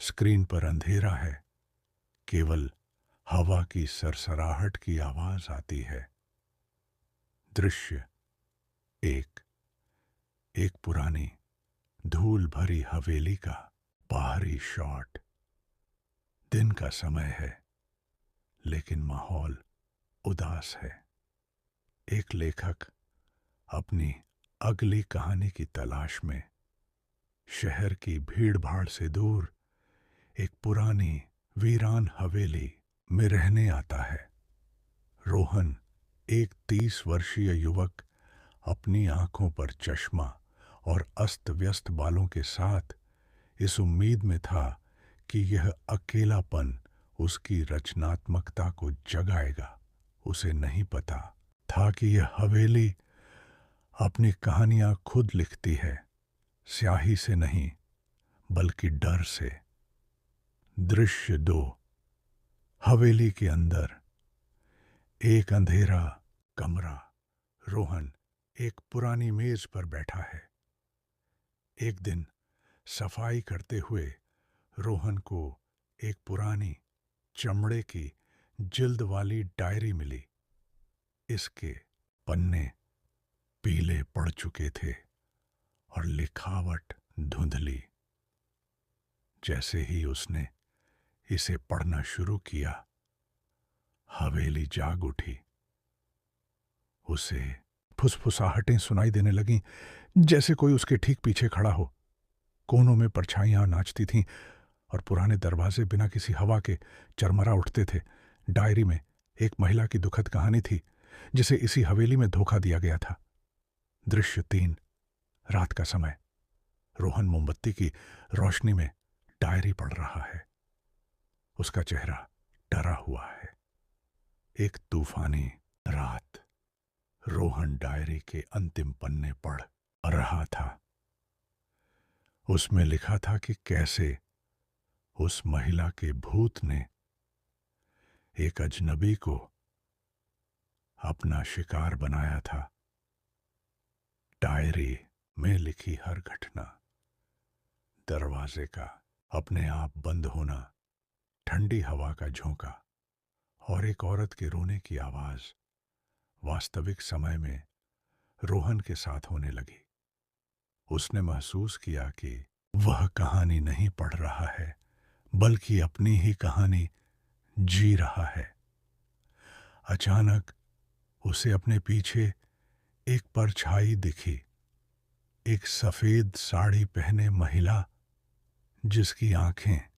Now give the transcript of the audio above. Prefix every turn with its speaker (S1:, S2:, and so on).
S1: Screen पर अंधेरा है, केवल हवा की सरसराहट की आवाज आती है। दृश्य एक एक पुरानी धूल भरी हवेली का बाहरी शॉट। दिन का समय है, लेकिन माहौल उदास है। एक लेखक अपनी अगली कहानी की तलाश में शहर की भीड़-भाड़ से दूर एक पुरानी वीरान हवेली में रहने आता है। रोहन, एक 30 वर्षीय युवक, अपनी आंखों पर चश्मा और अस्त-व्यस्त बालों के साथ इस उम्मीद में था कि यह अकेलापन उसकी रचनात्मकता को जगाएगा। उसे नहीं पता था कि यह हवेली अपनी कहानियां खुद लिखती है, स्याही से नहीं, बल्कि डर से। दृश्य 2। हवेली के अंदर एक अंधेरा कमरा। रोहन एक पुरानी मेज पर बैठा है। एक दिन सफाई करते हुए रोहन को एक पुरानी चमड़े की जिल्द वाली डायरी मिली। इसके पन्ने पीले पड़ चुके थे और लिखावट धुंधली। जैसे ही उसने इसे पढ़ना शुरू किया, हवेली जाग उठी। उसे फुसफुसाहटें सुनाई देने लगीं, जैसे कोई उसके ठीक पीछे खड़ा हो। कोनों में परछाइयां नाचती थीं और पुराने दरवाजे बिना किसी हवा के चरमरा उठते थे। डायरी में एक महिला की दुखद कहानी थी, जिसे इसी हवेली में धोखा दिया गया था। दृश्य 3। रात का समय। रोहन मोमबत्ती की रोशनी में डायरी पढ़ रहा है। उसका चेहरा डरा हुआ है। एक तूफानी रात। रोहन डायरी के अंतिम पन्ने पढ़ रहा था। उसमें लिखा था कि कैसे उस महिला के भूत ने एक अजनबी को अपना शिकार बनाया था। डायरी में लिखी हर घटना, दरवाजे का अपने आप बंद होना, ठंडी हवा का झोंका और एक औरत के रोने की आवाज वास्तविक समय में रोहन के साथ होने लगी। उसने महसूस किया कि वह कहानी नहीं पढ़ रहा है, बल्कि अपनी ही कहानी जी रहा है। अचानक उसे अपने पीछे एक परछाई दिखी। एक सफेद साड़ी पहने महिला, जिसकी आंखें